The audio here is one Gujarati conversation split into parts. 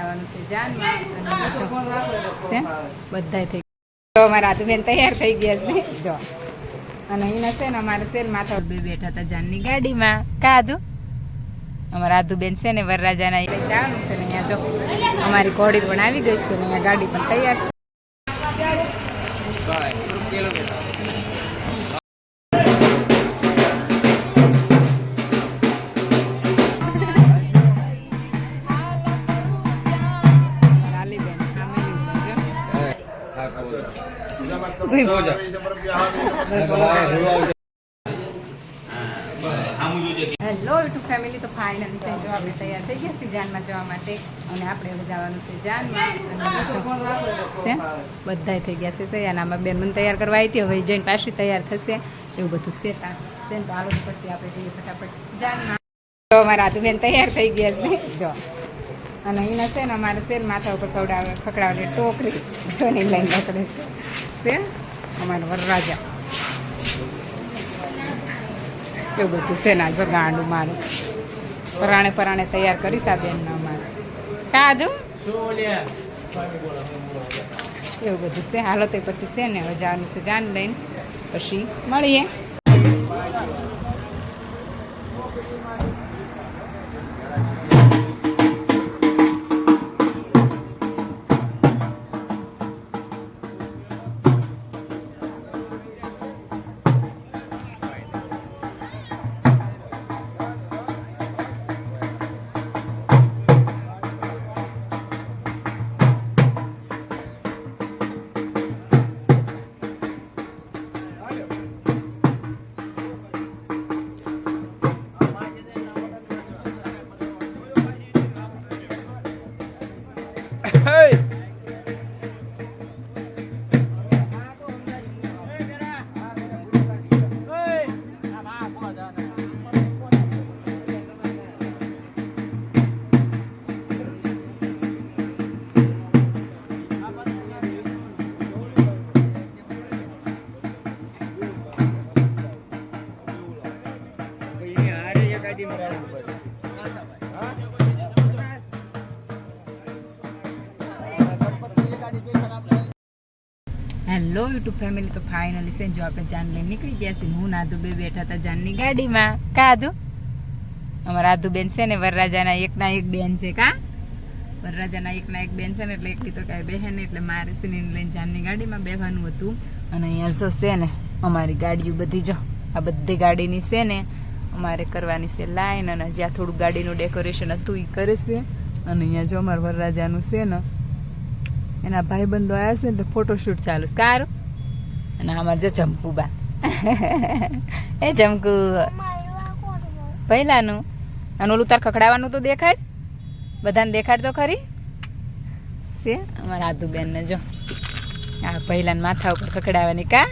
જવાનું છે જાનમાં છે બધા થઈ તો અમારા આદુબેન તૈયાર થઈ ગયા છે જો અને અહીંના છે ને અમારે છે ને માથા બે બેઠા હતા જાનની ગાડીમાં કાધુ અમારા આદુબેન છે ને વરરાજાના જવાનું છે ને અહીંયા જો અમારી ઘોડી પણ આવી ગઈ છે ને અહીંયા ગાડી પણ તૈયાર છે. હેલો યુટ્યુબ ફેમિલી, તો ફાઇનલી જો આપણે તૈયાર થઈ ગયા છીએ જાનમાં જવા માટે અને આપણે હવે જવાનું છે જાનમાં છે બધા થઈ ગયા છે તૈયાર. આમાં બેન મને તૈયાર કરવા આવી હતી, હવે જઈને પાછી તૈયાર થશે એવું બધું છે છે ને તો આલો પછી આપણે જઈએ ફટાફટ જાનમાં. તો અમારા આદુબેન તૈયાર થઈ ગયા છે જો અને અહીંના છે ને અમારે છે ને માથા ઉપર ખકડાવે ટોકરી જોની લઈને પકડે છે અમારા વરરાજા એવું બધું છે ના જો ગાંડું મારું પરાણે તૈયાર કરીશ આ બેનના અમારે કાજુ એવું બધું છે. હાલો તો પછી છે ને હવે જવાનું છે જાન લઈને પછી મળીએ. હેલો યુટ્યુબ ફેમિલી, તો ફાઇનલી છે જો આપણે જાન લઈને નીકળી ગયા છીએ. હું નાધુ બે બેઠા હતા જાનની ગાડીમાં કાધુ અમારા આદુબેન છે ને વરરાજાના એકના એક બેન છે કા વરરાજાના એકના એક બેન છે ને એટલે એકલી તો કાંઈ બેહે ને એટલે મારે છે ને લઈને જાનની ગાડીમાં બેહવાનું હતું. અને અહીંયા જો છે ને અમારી ગાડીઓ બધી જો આ બધી ગાડીની છે ને અમારે કરવાની છે લાઈન અને જ્યાં થોડું ગાડીનું ડેકોરેશન હતું એ કરે છે. અને અહીંયા જો અમારા વરરાજાનું છે ને એના ભાઈબંધો આવ્યા છે ને તો ફોટોશૂટ ચાલુ છે કારું. અને અમારે જો ચંપુબા એ ચમકુ પહેલાનું અને ઓલું તાર ખખડાવાનું તો દેખાડ બધાને દેખાડ તો ખરી છે અમારા આદુબેનને જો આ પહેલાને માથા ઉપર ખખડાવવાની કા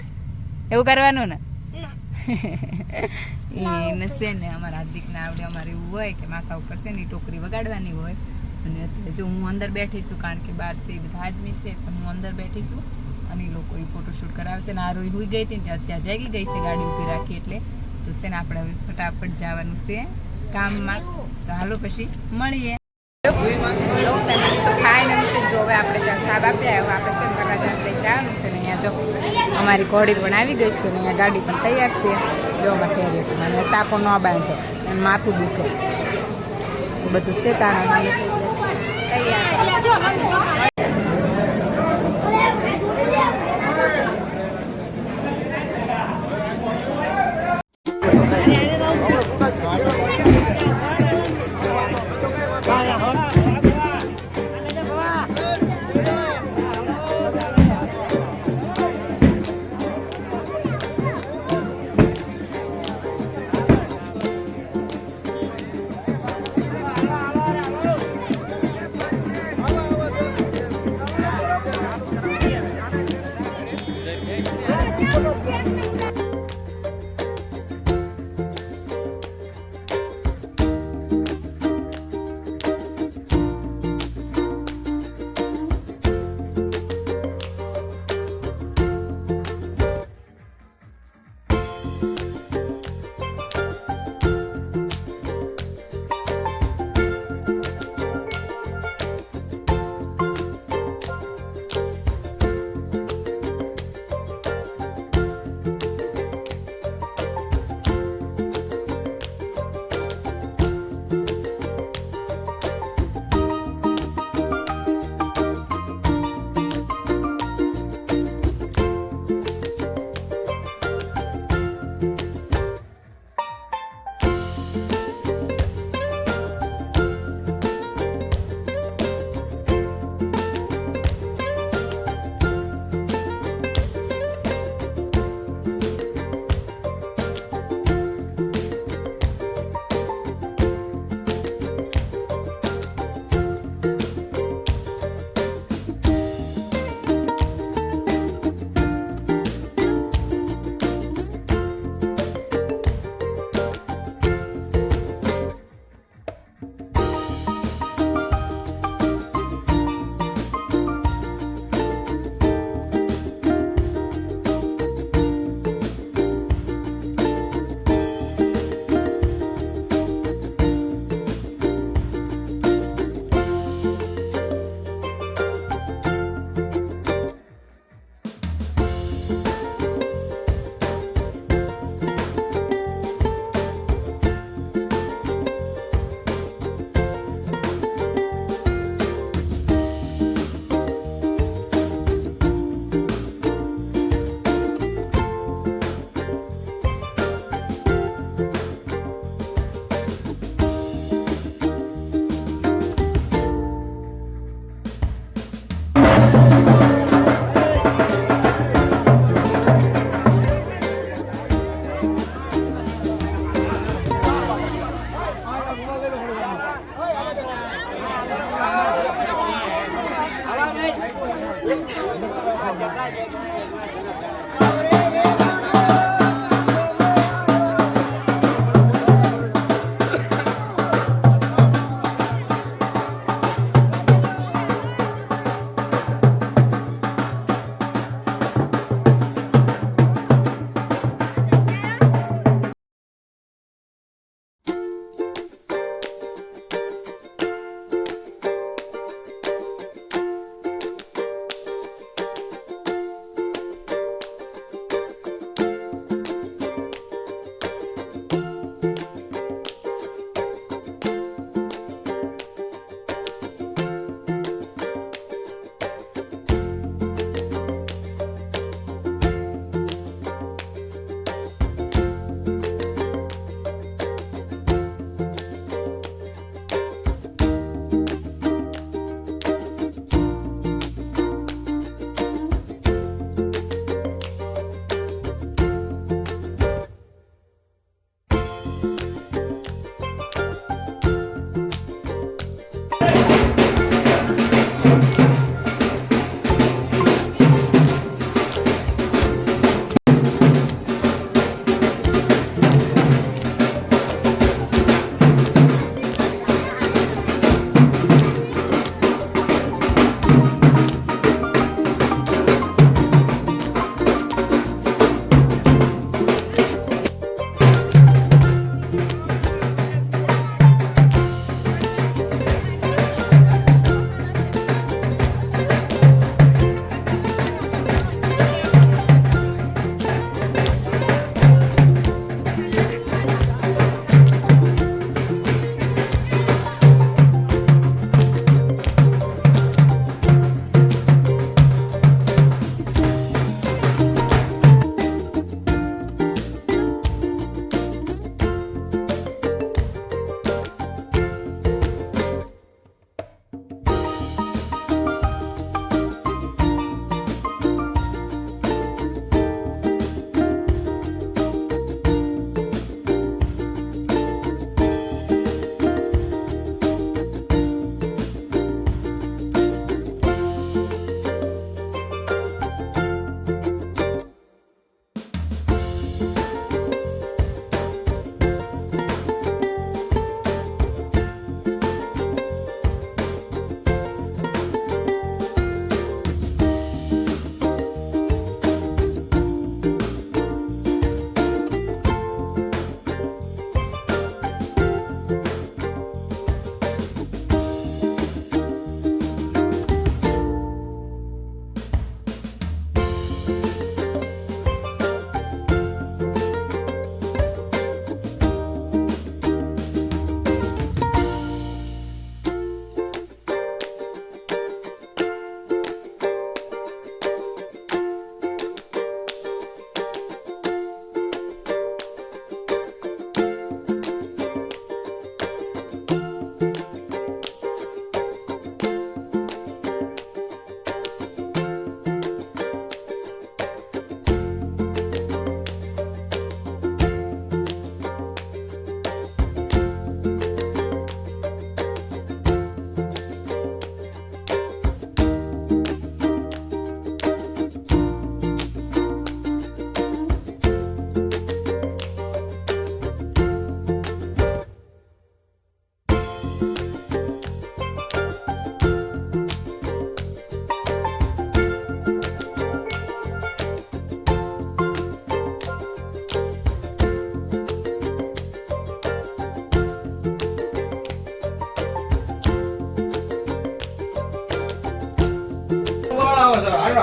એવું કરવાનું ને એને છે ને અમારા હાર્દિકને આવડે અમારે એવું હોય કે માથા ઉપર છે ને ટોકરી વગાડવાની હોય. અને અત્યારે જો હું અંદર બેઠી છું કારણ કે બહાર છે બધા આદમી છે પણ હું અંદર બેઠી છું અને એ લોકો એ ફોટોશૂટ કરાવશે ને આ રોઈ હોઈ ગઈ હતી ને અત્યારે જાગી ગઈ છે ગાડી ઊભી રાખી એટલે તો છે ને આપણે હવે ફટાફટ જવાનું છે કામમાં. તો હાલો પછી મળીએ. ફાઇનલી જો હવે આપણે ત્યાં સાબ આપ્યા હવે આપણે છે ને વરરાજા લઈ જવાનું છે ને અહીંયા જો અમારી ઘોડી પણ આવી ગઈ છે ને અહીંયા ગાડી પણ તૈયાર છે જો અમારે ફેરી અને સાપો ન બાંધો અને માથું દુખે બધું છે તાણા તૈયાર.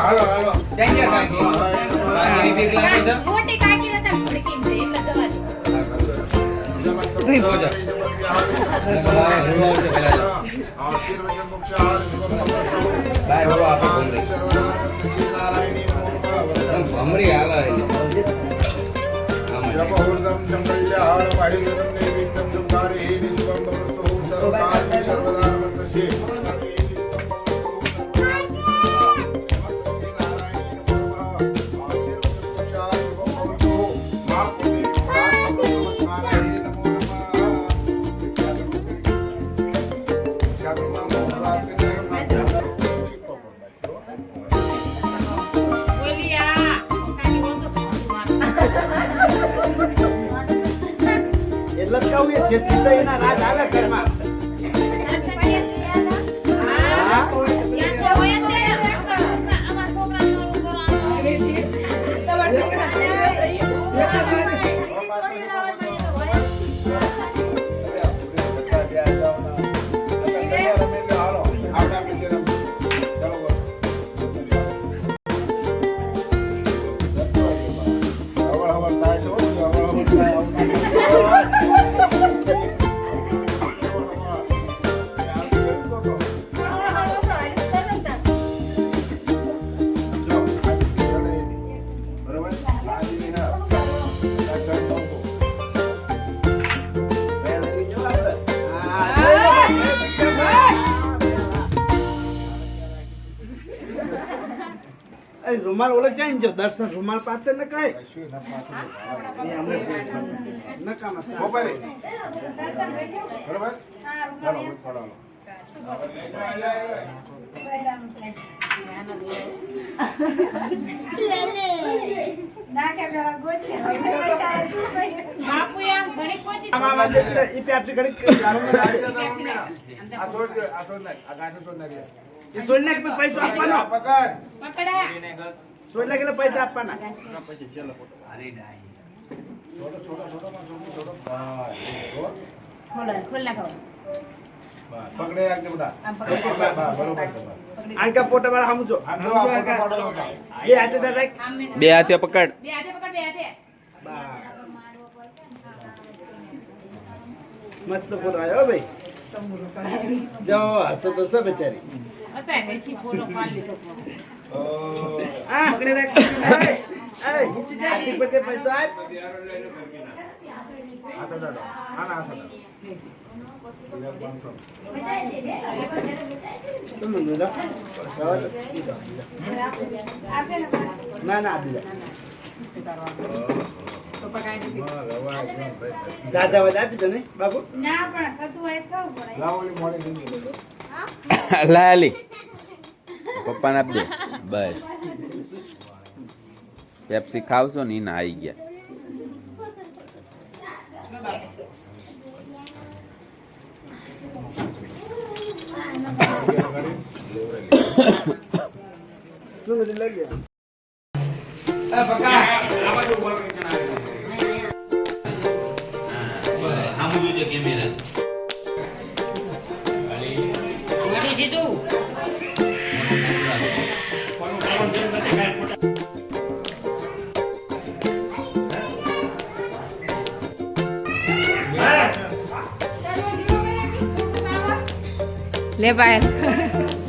હાલો હાલો જઈ ગયા કાકી કાકીની બીક લાગે છે મોટી કાકી નતા ભડકી છે એક જ અમરી હાલો જે ચિંતા એના રાજ હાલે ઘરમાં. હા? રૂમાલ ઓળખ જાય ને જો દર્શન રૂમાલ પાસે ને કઈ પૈસા આપવાના પકડે રાખજે બધા બરોબર આંકા પોટા વાળા સમજો બે હાથે તાર રાખ બે હાથે પકડ મસ્ત ફોટો આવ્યો ભાઈ જો હસો તો છે બેચારી પકડી રાખ પૈસા આપ ના ના આપી દાદા વાદ આપી દો ને બાબુ લાલી પપ્પાને આપી દે બસ પેપ્સી ખાવશો ને એને આવી ગયા શું નથી લાગી લે પાયલ